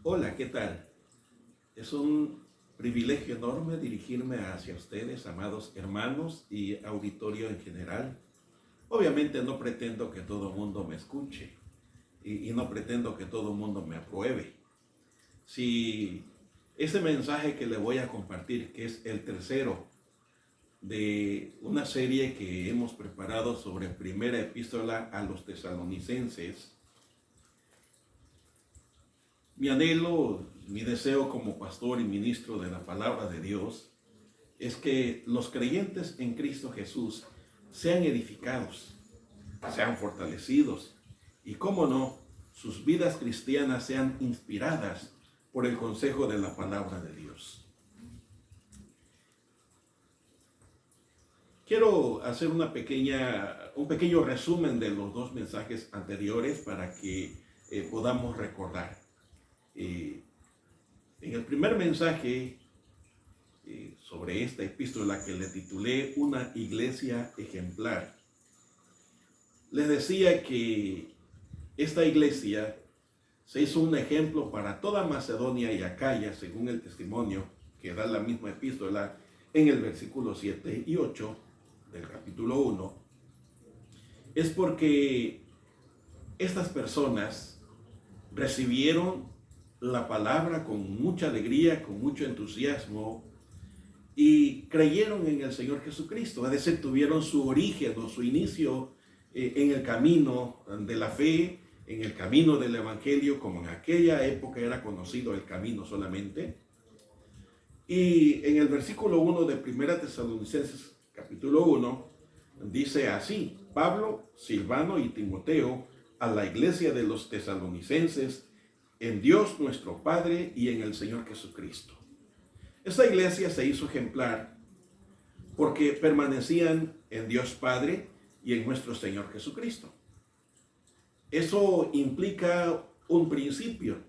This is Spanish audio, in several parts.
Hola, ¿qué tal? Es un privilegio enorme dirigirme hacia ustedes, amados hermanos y auditorio en general. Obviamente no pretendo que todo el mundo me escuche y no pretendo que todo el mundo me apruebe. Si ese mensaje que le voy a compartir, que es el tercero de una serie que hemos preparado sobre primera epístola a los tesalonicenses, mi anhelo, mi deseo como pastor y ministro de la palabra de Dios es que los creyentes en Cristo Jesús sean edificados, sean fortalecidos y, cómo no, sus vidas cristianas sean inspiradas por el consejo de la palabra de Dios. Quiero hacer un pequeño resumen de los dos mensajes anteriores para que podamos recordar. En el primer mensaje sobre esta epístola que le titulé Una iglesia ejemplar, les decía que esta iglesia se hizo un ejemplo para toda Macedonia y Acaya, según el testimonio que da la misma epístola en el versículo 7 y 8 del capítulo 1. Es porque estas personas recibieron la palabra con mucha alegría, con mucho entusiasmo, y creyeron en el Señor Jesucristo. Es decir, tuvieron su origen o su inicio en el camino de la fe, en el camino del Evangelio, como en aquella época era conocido el camino solamente. Y en el versículo 1 de 1 Tesalonicenses capítulo 1, dice así: Pablo, Silvano y Timoteo, a la iglesia de los tesalonicenses, en Dios nuestro Padre y en el Señor Jesucristo. Esta iglesia se hizo ejemplar porque permanecían en Dios Padre y en nuestro Señor Jesucristo. Eso implica un principio,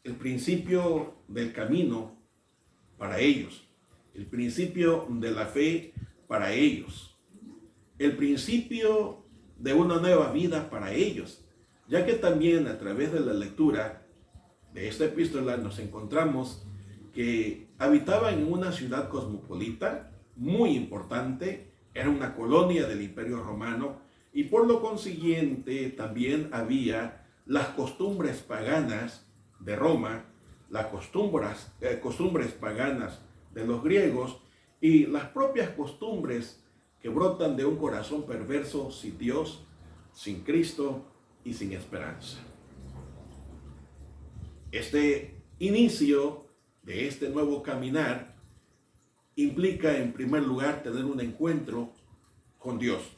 el principio del camino para ellos, el principio de la fe para ellos, el principio de una nueva vida para ellos, ya que también a través de la lectura de esta epístola nos encontramos que habitaban en una ciudad cosmopolita muy importante, era una colonia del Imperio Romano, y por lo consiguiente también había las costumbres paganas de Roma, las costumbres paganas de los griegos y las propias costumbres que brotan de un corazón perverso sin Dios, sin Cristo y sin esperanza. Este inicio de este nuevo caminar implica, en primer lugar, tener un encuentro con Dios,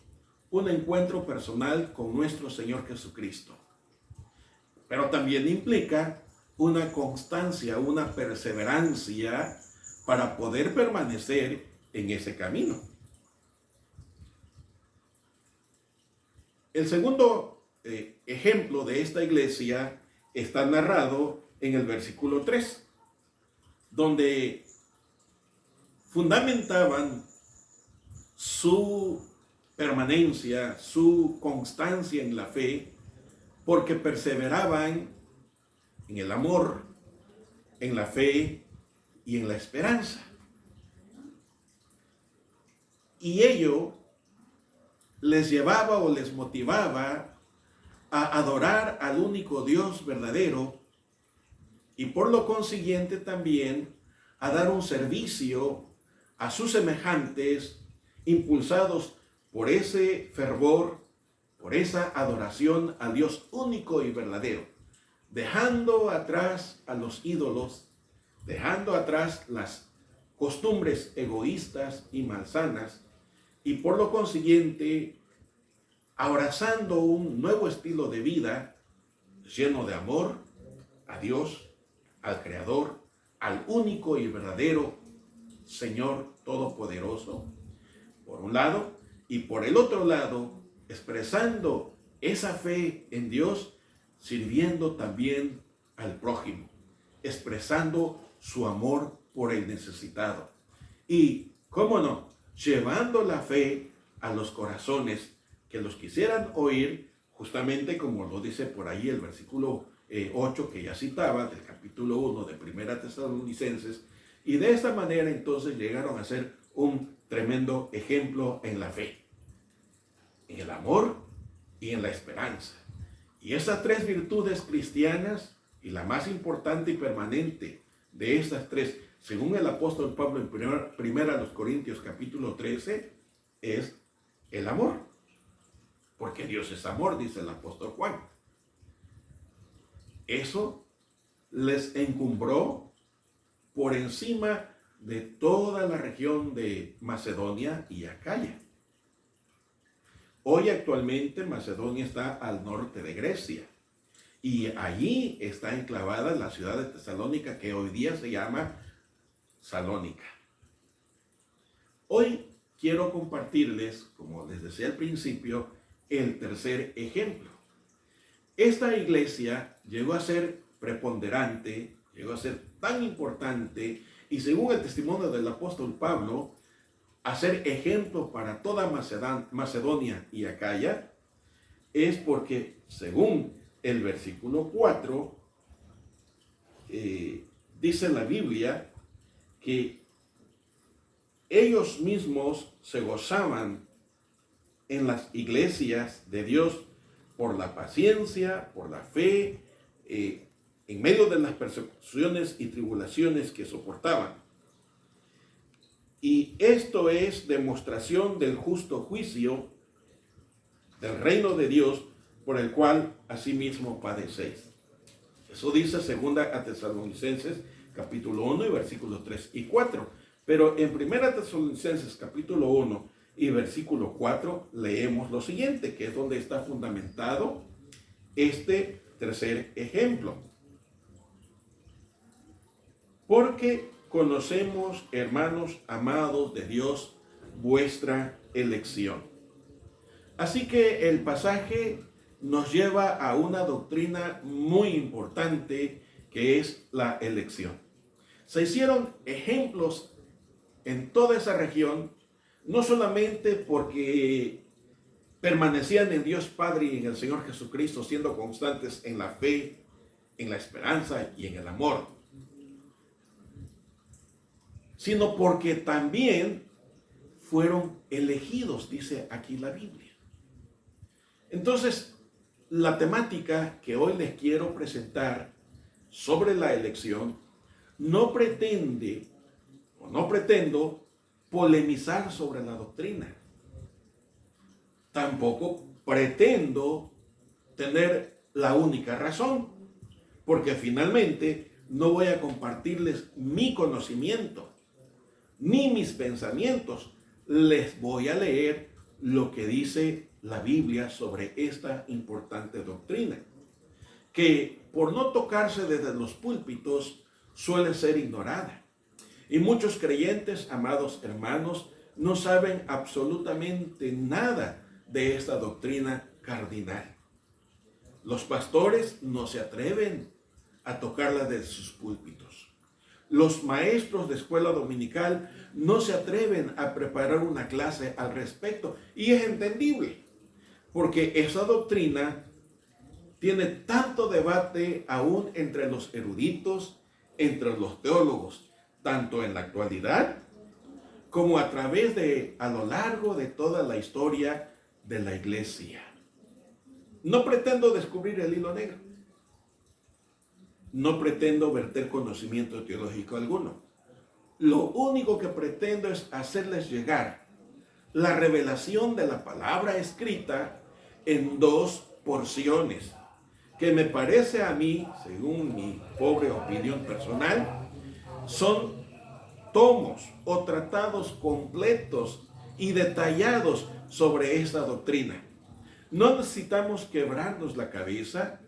un encuentro personal con nuestro Señor Jesucristo. Pero también implica una constancia, una perseverancia para poder permanecer en ese camino. El segundo ejemplo de esta iglesia está narrado en el versículo 3, donde fundamentaban su permanencia, su constancia en la fe, porque perseveraban en el amor, en la fe y en la esperanza. Y ello les llevaba o les motivaba a adorar al único Dios verdadero y por lo consiguiente también a dar un servicio a sus semejantes, impulsados por ese fervor, por esa adoración al Dios único y verdadero, dejando atrás a los ídolos, dejando atrás las costumbres egoístas y malsanas, y por lo consiguiente abrazando un nuevo estilo de vida lleno de amor a Dios, al Creador, al único y verdadero Señor Todopoderoso, por un lado, y por el otro lado, expresando esa fe en Dios, sirviendo también al prójimo, expresando su amor por el necesitado. Y, cómo no, llevando la fe a los corazones que los quisieran oír, justamente como lo dice por ahí el versículo 8 que ya citaba, del capítulo 1 de Primera Tesalonicenses, y de esta manera entonces llegaron a ser un tremendo ejemplo en la fe, en el amor y en la esperanza. Y esas tres virtudes cristianas, y la más importante y permanente de estas tres, según el apóstol Pablo en primera a los Corintios capítulo 13, es el amor. Porque Dios es amor, dice el apóstol Juan. Eso les encumbró por encima de toda la región de Macedonia y Acaya. Hoy actualmente Macedonia está al norte de Grecia y allí está enclavada la ciudad de Tesalónica, que hoy día se llama Salónica. Hoy quiero compartirles, como les decía al principio, el tercer ejemplo. Esta iglesia llegó a ser preponderante, llegó a ser tan importante, y según el testimonio del apóstol Pablo, a ser ejemplo para toda Macedonia y Acaya, es porque, según el versículo 4, dice la Biblia que ellos mismos se gozaban en las iglesias de Dios por la paciencia, por la fe, en medio de las persecuciones y tribulaciones que soportaban. Y esto es demostración del justo juicio del reino de Dios, por el cual asimismo padecéis. Eso dice segunda a Tesalonicenses capítulo 1 y versículos 3 y 4. Pero en primera Tesalonicenses capítulo 1 y versículo 4 leemos lo siguiente, que es donde está fundamentado este tercer ejemplo. Porque conocemos, hermanos amados de Dios, vuestra elección. Así que el pasaje nos lleva a una doctrina muy importante, que es la elección. Se hicieron ejemplos en toda esa región, no solamente porque permanecían en Dios Padre y en el Señor Jesucristo, siendo constantes en la fe, en la esperanza y en el amor, sino porque también fueron elegidos, dice aquí la Biblia. Entonces, la temática que hoy les quiero presentar sobre la elección no pretendo polemizar sobre la doctrina. Tampoco pretendo tener la única razón, porque finalmente no voy a compartirles mi conocimiento ni mis pensamientos. Les voy a leer lo que dice la Biblia sobre esta importante doctrina, que por no tocarse desde los púlpitos suele ser ignorada. Y muchos creyentes, amados hermanos, no saben absolutamente nada de esta doctrina cardinal. Los pastores no se atreven a tocarla desde sus púlpitos. Los maestros de escuela dominical no se atreven a preparar una clase al respecto. Y es entendible, porque esa doctrina tiene tanto debate aún entre los eruditos, entre los teólogos, tanto en la actualidad como a lo largo de toda la historia de la iglesia. No pretendo descubrir el hilo negro. No pretendo verter conocimiento teológico alguno. Lo único que pretendo es hacerles llegar la revelación de la palabra escrita en dos porciones, que me parece a mí, según mi pobre opinión personal, son tomos o tratados completos y detallados sobre esta doctrina. No necesitamos quebrarnos la cabeza,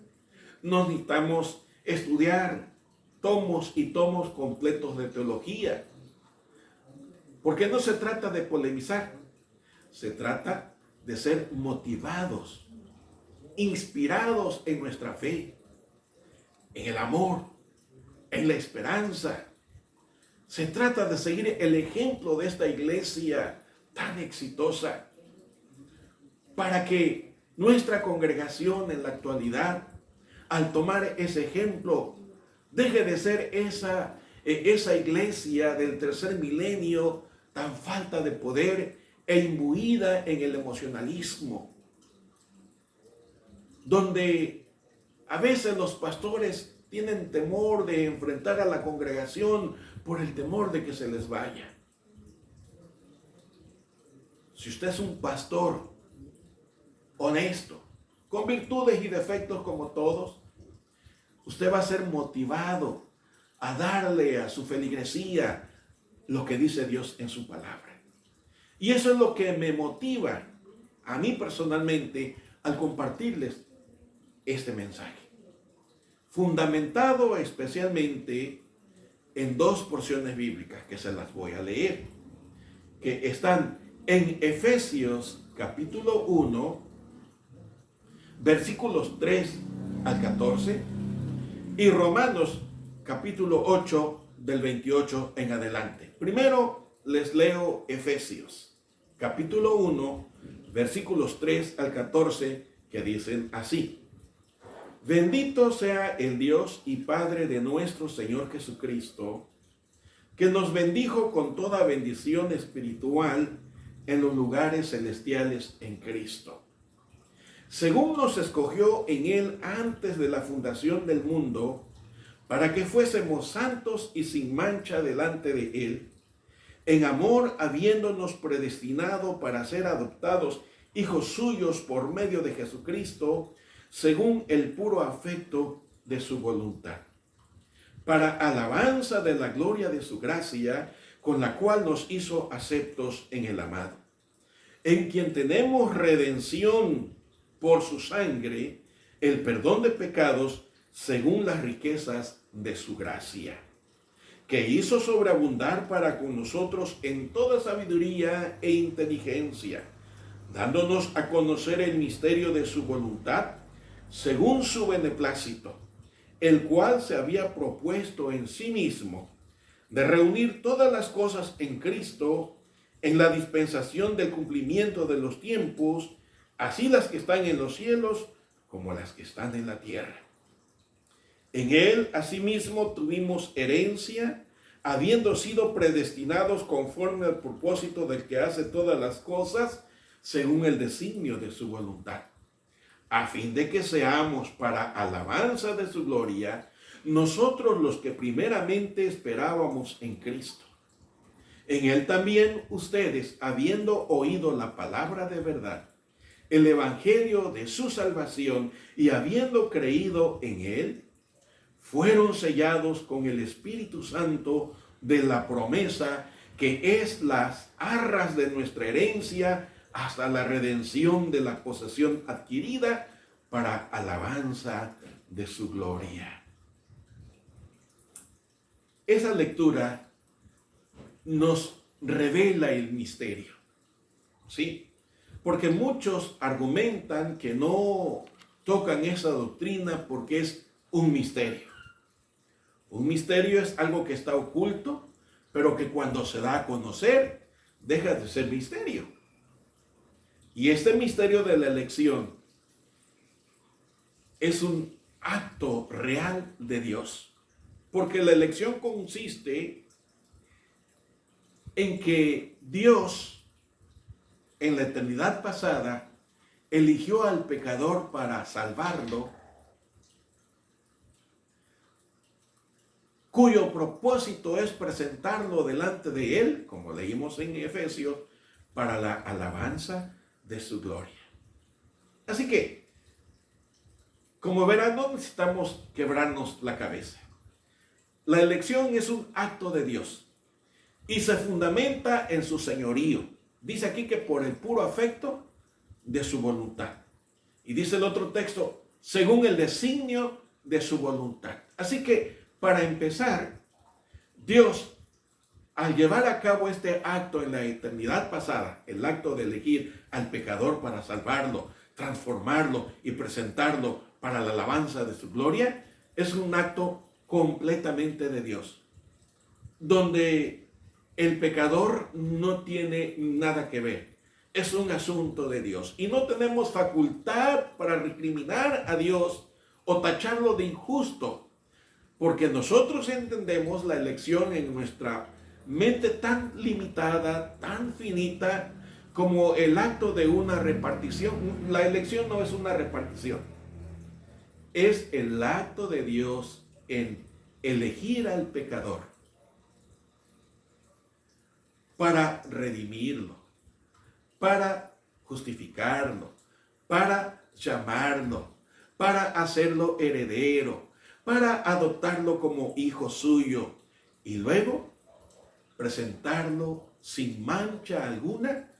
no necesitamos estudiar tomos y tomos completos de teología, porque no se trata de polemizar, se trata de ser motivados, inspirados en nuestra fe, en el amor, en la esperanza. Se trata de seguir el ejemplo de esta iglesia tan exitosa, para que nuestra congregación en la actualidad al tomar ese ejemplo, deje de ser esa iglesia del tercer milenio tan falta de poder e imbuida en el emocionalismo, donde a veces los pastores tienen temor de enfrentar a la congregación por el temor de que se les vaya. Si usted es un pastor honesto, con virtudes y defectos como todos, usted va a ser motivado a darle a su feligresía lo que dice Dios en su palabra. Y eso es lo que me motiva a mí personalmente al compartirles este mensaje, fundamentado especialmente en dos porciones bíblicas que se las voy a leer, que están en Efesios capítulo 1, versículos 3 al 14, y Romanos capítulo 8, del 28 en adelante. Primero les leo Efesios capítulo 1, versículos 3 al 14, que dicen así: Bendito sea el Dios y Padre de nuestro Señor Jesucristo, que nos bendijo con toda bendición espiritual en los lugares celestiales en Cristo, según nos escogió en Él antes de la fundación del mundo, para que fuésemos santos y sin mancha delante de Él, en amor habiéndonos predestinado para ser adoptados hijos suyos por medio de Jesucristo, según el puro afecto de su voluntad, para alabanza de la gloria de su gracia, con la cual nos hizo aceptos en el amado, en quien tenemos redención por su sangre, el perdón de pecados, según las riquezas de su gracia, que hizo sobreabundar para con nosotros en toda sabiduría e inteligencia, dándonos a conocer el misterio de su voluntad, según su beneplácito, el cual se había propuesto en sí mismo, de reunir todas las cosas en Cristo, en la dispensación del cumplimiento de los tiempos, así las que están en los cielos como las que están en la tierra. En Él, asimismo, tuvimos herencia, habiendo sido predestinados conforme al propósito del que hace todas las cosas, según el designio de su voluntad, a fin de que seamos para alabanza de su gloria, nosotros los que primeramente esperábamos en Cristo. En Él también ustedes, habiendo oído la palabra de verdad, el evangelio de su salvación, y habiendo creído en Él, fueron sellados con el Espíritu Santo de la promesa, que es las arras de nuestra herencia hasta la redención de la posesión adquirida para alabanza de su gloria. Esa lectura nos revela el misterio, ¿sí? Porque muchos argumentan que no tocan esa doctrina porque es un misterio. Un misterio es algo que está oculto, pero que cuando se da a conocer, deja de ser misterio. Y este misterio de la elección es un acto real de Dios, porque la elección consiste en que Dios, en la eternidad pasada, eligió al pecador para salvarlo, cuyo propósito es presentarlo delante de Él, como leímos en Efesios, para la alabanza de su gloria. Así que, como verán, no necesitamos quebrarnos la cabeza. La elección es un acto de Dios y se fundamenta en su señorío. Dice aquí que por el puro afecto de su voluntad. Y dice el otro texto, según el designio de su voluntad. Así que, para empezar, Dios, al llevar a cabo este acto en la eternidad pasada, el acto de elegir al pecador para salvarlo, transformarlo y presentarlo para la alabanza de su gloria, es un acto completamente de Dios, donde el pecador no tiene nada que ver. Es un asunto de Dios y no tenemos facultad para recriminar a Dios o tacharlo de injusto, porque nosotros entendemos la elección en nuestra mente tan limitada, tan finita, como el acto de una repartición. La elección no es una repartición, es el acto de Dios en elegir al pecador para redimirlo, para justificarlo, para llamarlo, para hacerlo heredero, para adoptarlo como hijo suyo y luego presentarlo sin mancha alguna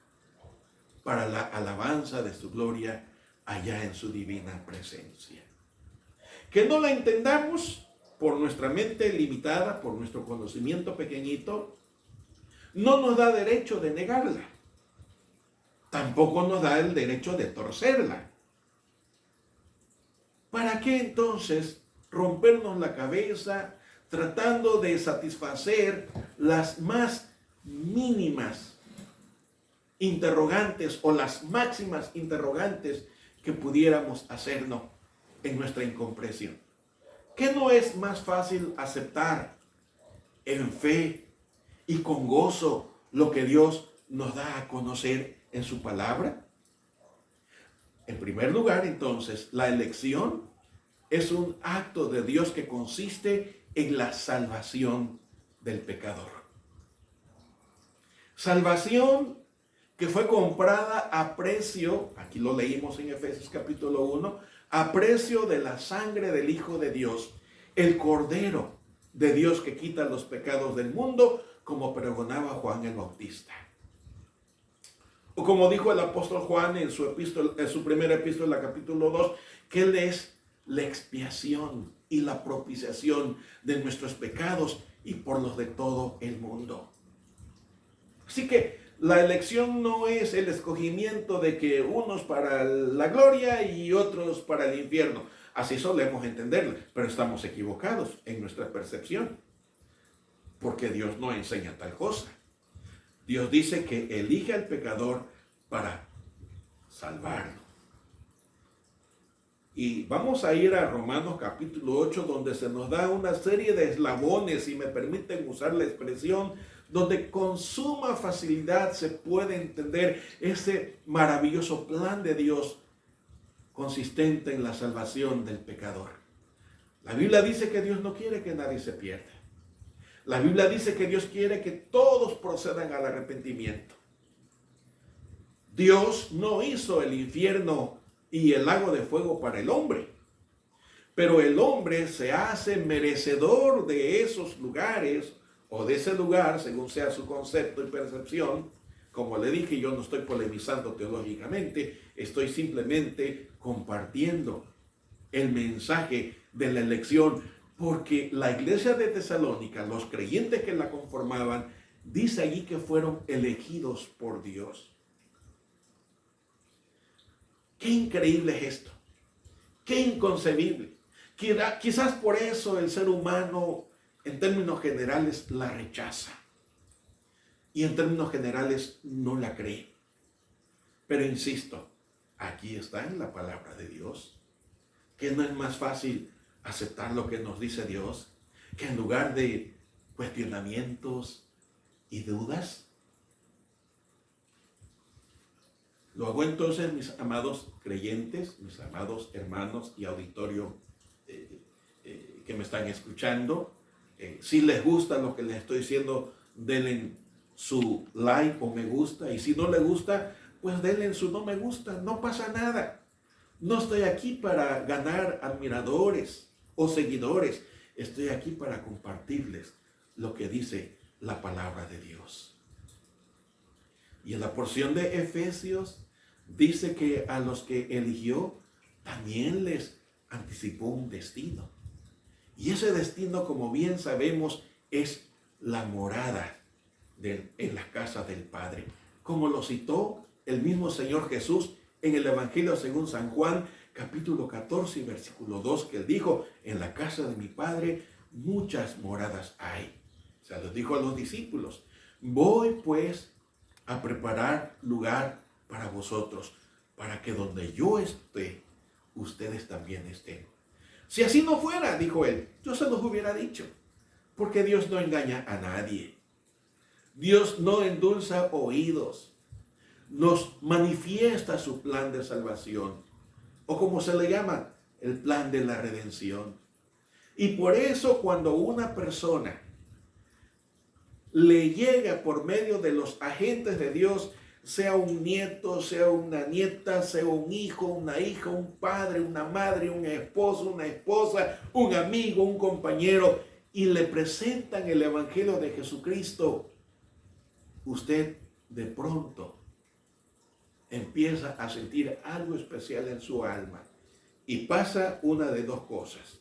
para la alabanza de su gloria allá en su divina presencia. Que no la entendamos por nuestra mente limitada, por nuestro conocimiento pequeñito, no nos da derecho de negarla. Tampoco nos da el derecho de torcerla. ¿Para qué entonces rompernos la cabeza tratando de satisfacer las más mínimas interrogantes o las máximas interrogantes que pudiéramos hacernos en nuestra incomprensión? ¿Qué no es más fácil aceptar en fe y con gozo lo que Dios nos da a conocer en su palabra? En primer lugar, entonces, la elección es un acto de Dios que consiste en la salvación del pecador. Salvación que fue comprada a precio, aquí lo leímos en Efesios capítulo 1, a precio de la sangre del Hijo de Dios, el Cordero de Dios que quita los pecados del mundo, como pregonaba Juan el Bautista. O como dijo el apóstol Juan en su primera epístola, capítulo 2, que Él es la expiación y la propiciación de nuestros pecados y por los de todo el mundo. Así que la elección no es el escogimiento de que unos para la gloria y otros para el infierno. Así solemos entenderlo, pero estamos equivocados en nuestra percepción, porque Dios no enseña tal cosa. Dios dice que elige al pecador para salvarlo. Y vamos a ir a Romanos capítulo 8, donde se nos da una serie de eslabones, si me permiten usar la expresión, donde con suma facilidad se puede entender ese maravilloso plan de Dios consistente en la salvación del pecador. La Biblia dice que Dios no quiere que nadie se pierda. La Biblia dice que Dios quiere que todos procedan al arrepentimiento. Dios no hizo el infierno y el lago de fuego para el hombre, pero el hombre se hace merecedor de esos lugares o de ese lugar, según sea su concepto y percepción. Como le dije, yo no estoy polemizando teológicamente, estoy simplemente compartiendo el mensaje de la elección, porque la iglesia de Tesalónica, los creyentes que la conformaban, dice allí que fueron elegidos por Dios. Qué increíble es esto, qué inconcebible. Quizás por eso el ser humano, en términos generales, la rechaza. Y en términos generales no la cree. Pero insisto, aquí está en la palabra de Dios, que no es más fácil aceptar lo que nos dice Dios, que en lugar de cuestionamientos y dudas. Lo hago entonces, mis amados creyentes, mis amados hermanos y auditorio que me están escuchando. Si les gusta lo que les estoy diciendo, denle su like o me gusta, y si no les gusta, pues denle su no me gusta, no pasa nada. No estoy aquí para ganar admiradores o seguidores, estoy aquí para compartirles lo que dice la palabra de Dios. Y en la porción de Efesios dice que a los que eligió también les anticipó un destino. Y ese destino, como bien sabemos, es la morada en la casa del Padre, como lo citó el mismo Señor Jesús en el Evangelio según San Juan, capítulo 14, versículo 2, que él dijo: en la casa de mi Padre muchas moradas hay. O sea, les dijo a los discípulos: voy pues a preparar lugar para vosotros, para que donde yo esté, ustedes también estén. Si así no fuera, dijo él, yo se los hubiera dicho, porque Dios no engaña a nadie. Dios no endulza oídos, nos manifiesta su plan de salvación, o como se le llama, el plan de la redención. Y por eso cuando una persona le llega por medio de los agentes de Dios, sea un nieto, sea una nieta, sea un hijo, una hija, un padre, una madre, un esposo, una esposa, un amigo, un compañero, y le presentan el Evangelio de Jesucristo, usted de pronto empieza a sentir algo especial en su alma y pasa una de dos cosas.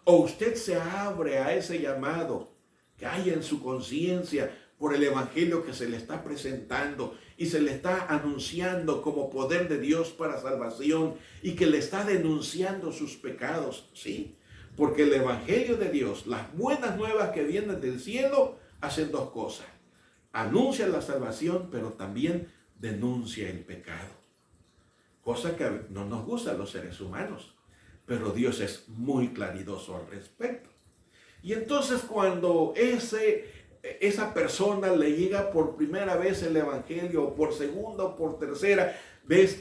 O usted se abre a ese llamado que hay en su conciencia por el Evangelio que se le está presentando y se le está anunciando como poder de Dios para salvación y que le está denunciando sus pecados, ¿sí? Porque el Evangelio de Dios, las buenas nuevas que vienen del cielo, hacen dos cosas. Anuncia la salvación, pero también denuncia el pecado. Cosa que no nos gusta a los seres humanos, pero Dios es muy claridoso al respecto. Y entonces cuando esa persona le llega por primera vez el Evangelio, o por segunda o por tercera vez,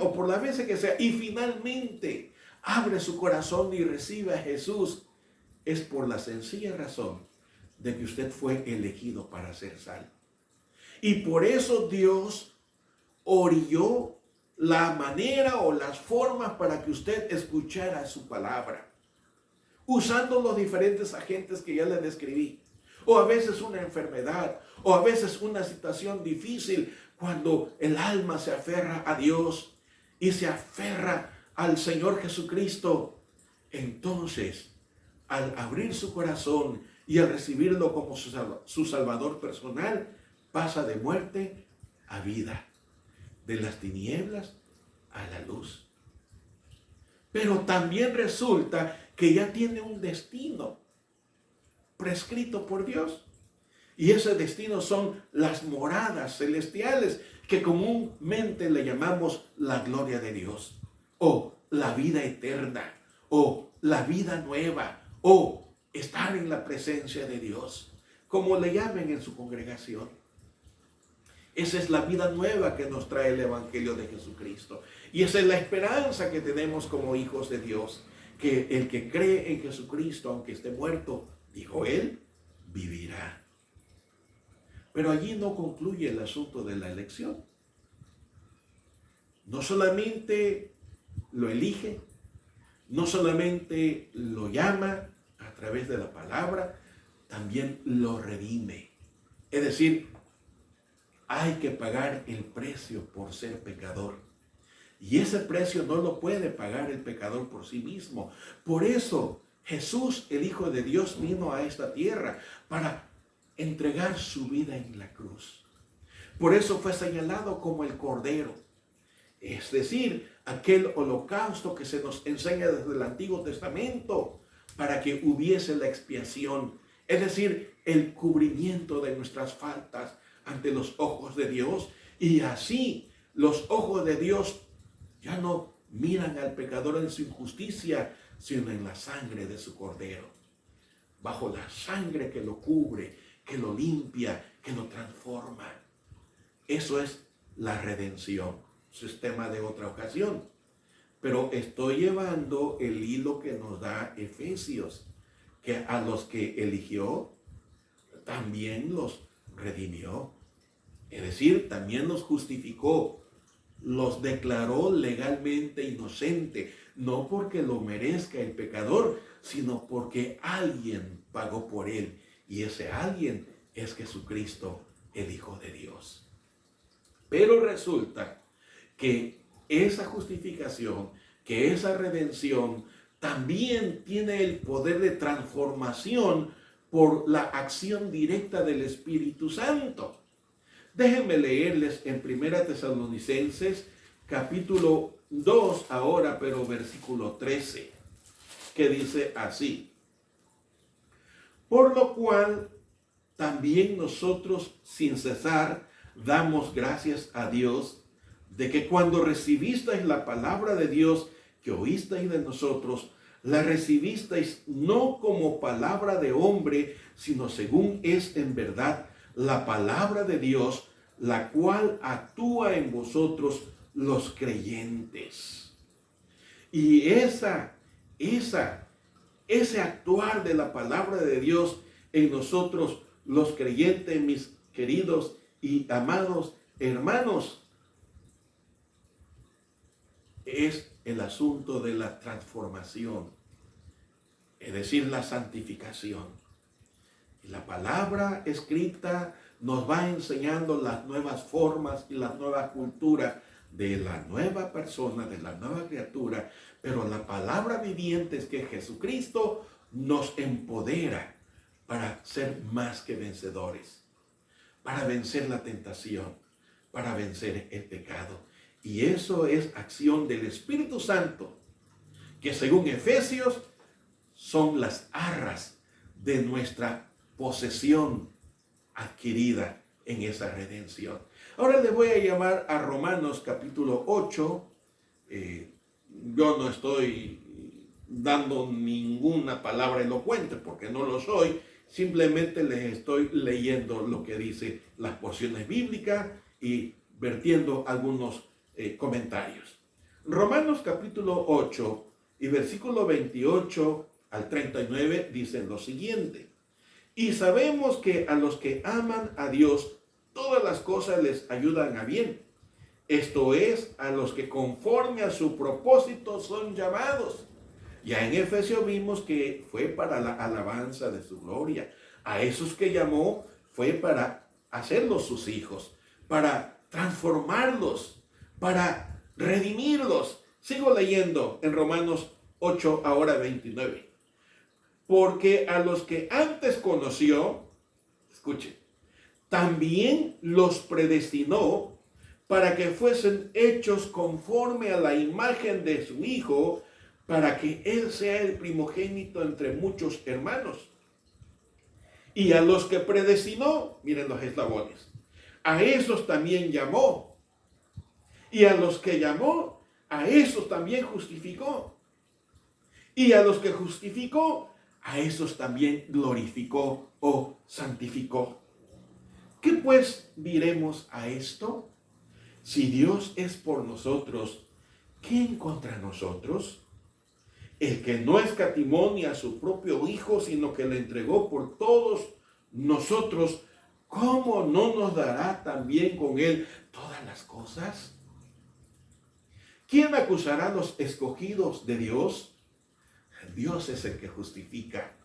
o por las veces que sea, y finalmente abre su corazón y recibe a Jesús, es por la sencilla razón de que usted fue elegido para ser salvo. Y por eso Dios orilló la manera o las formas para que usted escuchara su palabra, usando los diferentes agentes que ya le describí. O a veces una enfermedad, o a veces una situación difícil, cuando el alma se aferra a Dios y se aferra al Señor Jesucristo. Entonces, al abrir su corazón y al recibirlo como su Salvador personal, pasa de muerte a vida, de las tinieblas a la luz. Pero también resulta que ya tiene un destino prescrito por Dios. Y ese destino son las moradas celestiales, que comúnmente le llamamos la gloria de Dios, o la vida eterna, o la vida nueva, o estar en la presencia de Dios, como le llamen en su congregación. Esa es la vida nueva que nos trae el Evangelio de Jesucristo. Y esa es la esperanza que tenemos como hijos de Dios, que el que cree en Jesucristo, aunque esté muerto, dijo él, vivirá. Pero allí no concluye el asunto de la elección. No solamente lo elige, no solamente lo llama a través de la palabra, también lo redime. Es decir, hay que pagar el precio por ser pecador. Y ese precio no lo puede pagar el pecador por sí mismo. Por eso Jesús, el Hijo de Dios, vino a esta tierra para entregar su vida en la cruz. Por eso fue señalado como el Cordero. Es decir, aquel holocausto que se nos enseña desde el Antiguo Testamento para que hubiese la expiación. Es decir, el cubrimiento de nuestras faltas ante los ojos de Dios. Y así los ojos de Dios ya no miran al pecador en su injusticia, sino en la sangre de su Cordero. Bajo la sangre que lo cubre, que lo limpia, que lo transforma. Eso es la redención. Eso es tema de otra ocasión. Pero estoy llevando el hilo que nos da Efesios, que a los que eligió, también los redimió. Es decir, también los justificó, los declaró legalmente inocente, no porque lo merezca el pecador, sino porque alguien pagó por él, y ese alguien es Jesucristo, el Hijo de Dios. Pero resulta que esa justificación, que esa redención, también tiene el poder de transformación por la acción directa del Espíritu Santo. Déjenme leerles en 1 Tesalonicenses capítulo 2 ahora, pero versículo 13, que dice así: por lo cual también nosotros sin cesar damos gracias a Dios de que cuando recibisteis la palabra de Dios que oísteis de nosotros, la recibisteis no como palabra de hombre, sino según es en verdad la palabra de Dios, la cual actúa en vosotros los creyentes. Y ese actuar de la palabra de Dios en nosotros los creyentes, mis queridos y amados hermanos, es el asunto de la transformación, es decir, la santificación. Y la palabra escrita nos va enseñando las nuevas formas y las nuevas culturas de la nueva persona, de la nueva criatura, pero la palabra viviente es que Jesucristo nos empodera para ser más que vencedores, para vencer la tentación, para vencer el pecado. Y eso es acción del Espíritu Santo, que según Efesios son las arras de nuestra posesión adquirida en esa redención. Ahora les voy a llamar a Romanos capítulo 8. Yo no estoy dando ninguna palabra elocuente porque no lo soy. Simplemente les estoy leyendo lo que dice las porciones bíblicas y vertiendo algunos comentarios. Romanos capítulo 8 y versículo 28 al 39 dicen lo siguiente: y sabemos que a los que aman a Dios, todas las cosas les ayudan a bien. Esto es, a los que conforme a su propósito son llamados. Ya en Efesios vimos que fue para la alabanza de su gloria. A esos que llamó fue para hacerlos sus hijos, para transformarlos, para redimirlos. Sigo leyendo en Romanos 8, ahora 29. Porque a los que antes conoció, escuchen, también los predestinó para que fuesen hechos conforme a la imagen de su Hijo, para que Él sea el primogénito entre muchos hermanos. Y a los que predestinó, miren los eslabones, a esos también llamó. Y a los que llamó, a esos también justificó. Y a los que justificó, a esos también glorificó o santificó. ¿Qué pues diremos a esto? Si Dios es por nosotros, ¿quién contra nosotros? El que no escatimó ni a su propio Hijo, sino que le entregó por todos nosotros, ¿cómo no nos dará también con Él todas las cosas? ¿Quién acusará a los escogidos de Dios? Dios es el que justifica.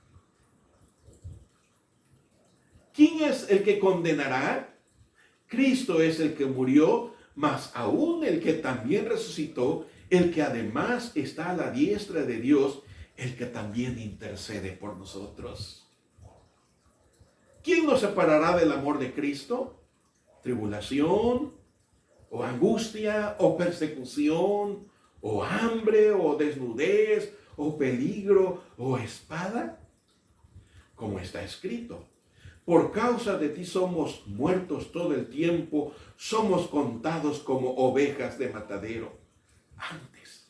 ¿Quién es el que condenará? Cristo es el que murió, mas aún el que también resucitó, el que además está a la diestra de Dios, el que también intercede por nosotros. ¿Quién nos separará del amor de Cristo? ¿Tribulación, o angustia, o persecución, o hambre, o desnudez, o peligro, o espada? Como está escrito: por causa de ti somos muertos todo el tiempo, somos contados como ovejas de matadero. Antes,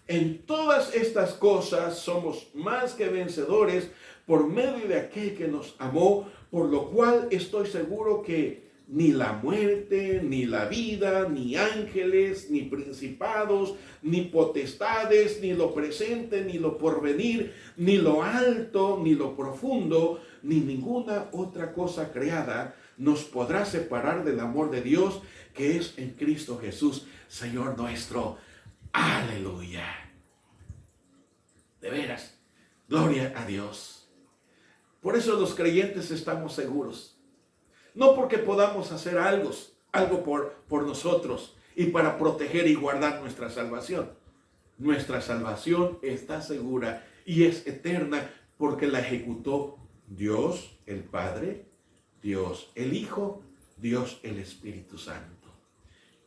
en todas estas cosas somos más que vencedores por medio de aquel que nos amó, por lo cual estoy seguro que ni la muerte, ni la vida, ni ángeles, ni principados, ni potestades, ni lo presente, ni lo porvenir, ni lo alto, ni lo profundo, ni ninguna otra cosa creada nos podrá separar del amor de Dios que es en Cristo Jesús, Señor nuestro. Aleluya. De veras, gloria a Dios. Por eso los creyentes estamos seguros. No porque podamos hacer algo por nosotros y para proteger y guardar nuestra salvación. Nuestra salvación está segura y es eterna porque la ejecutó Dios el Padre, Dios el Hijo, Dios el Espíritu Santo.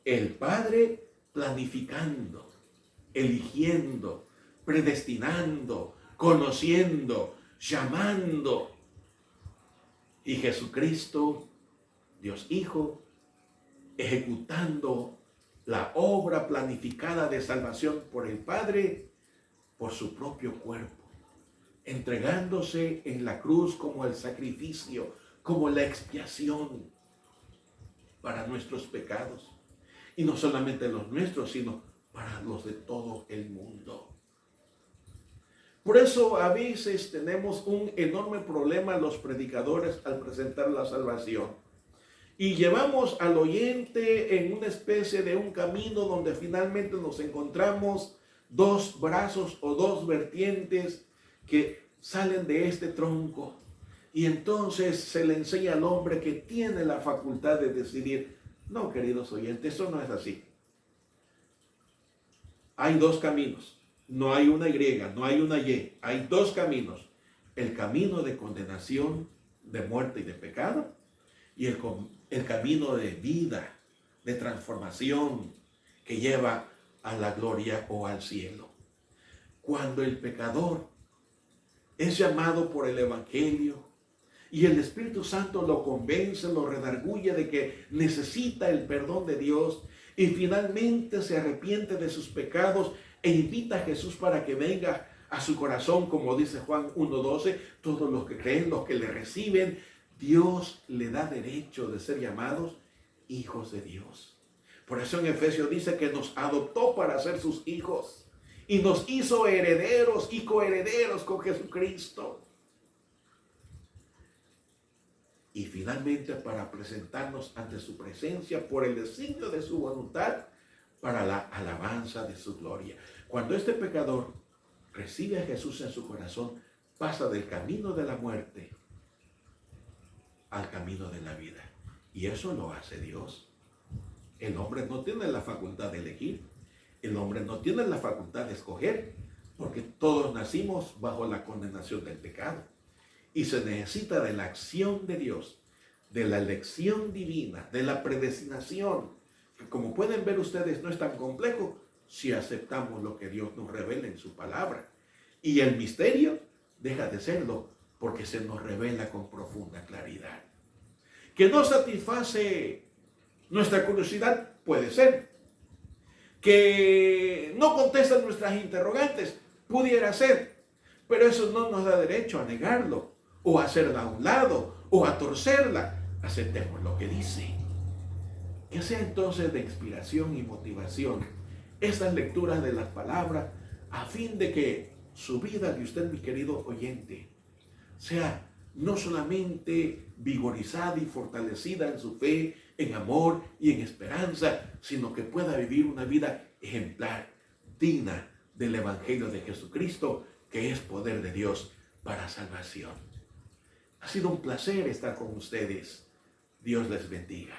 El Padre planificando, eligiendo, predestinando, conociendo, llamando. Y Jesucristo, Dios Hijo, ejecutando la obra planificada de salvación por el Padre, por su propio cuerpo, entregándose en la cruz como el sacrificio, como la expiación para nuestros pecados. Y no solamente los nuestros, sino para los de todo el mundo. Por eso a veces tenemos un enorme problema los predicadores al presentar la salvación. Y llevamos al oyente en una especie de un camino donde finalmente nos encontramos dos brazos o dos vertientes que salen de este tronco. Y entonces se le enseña al hombre que tiene la facultad de decidir: no, queridos oyentes, eso no es así. Hay dos caminos. No hay una Y, no hay una Y. Hay dos caminos. El camino de condenación, de muerte y de pecado. Y el camino de vida, de transformación, que lleva a la gloria o al cielo. Cuando el pecador es llamado por el Evangelio y el Espíritu Santo lo convence, lo redarguye de que necesita el perdón de Dios y finalmente se arrepiente de sus pecados e invita a Jesús para que venga a su corazón, como dice Juan 1:12, todos los que creen, los que le reciben, Dios le da derecho de ser llamados hijos de Dios. Por eso en Efesios dice que nos adoptó para ser sus hijos y nos hizo herederos y coherederos con Jesucristo. Y finalmente para presentarnos ante su presencia por el designio de su voluntad para la alabanza de su gloria. Cuando este pecador recibe a Jesús en su corazón, pasa del camino de la muerte al camino de la vida. Y eso lo hace Dios. El hombre no tiene la facultad de elegir. El hombre no tiene la facultad de escoger, porque todos nacimos bajo la condenación del pecado. Y se necesita de la acción de Dios, de la elección divina, de la predestinación, que como pueden ver ustedes no es tan complejo si aceptamos lo que Dios nos revela en su palabra. Y el misterio deja de serlo porque se nos revela con profunda claridad. Que no satisface nuestra curiosidad, puede ser. Que no contesta nuestras interrogantes, pudiera ser. Pero eso no nos da derecho a negarlo, o a hacerla a un lado, o a torcerla. Aceptemos lo que dice. Que sea entonces de inspiración y motivación esas lecturas de las palabras, a fin de que su vida de usted, mi querido oyente, sea no solamente vigorizada y fortalecida en su fe, en amor y en esperanza, sino que pueda vivir una vida ejemplar, digna del Evangelio de Jesucristo, que es poder de Dios para salvación. Ha sido un placer estar con ustedes. Dios les bendiga.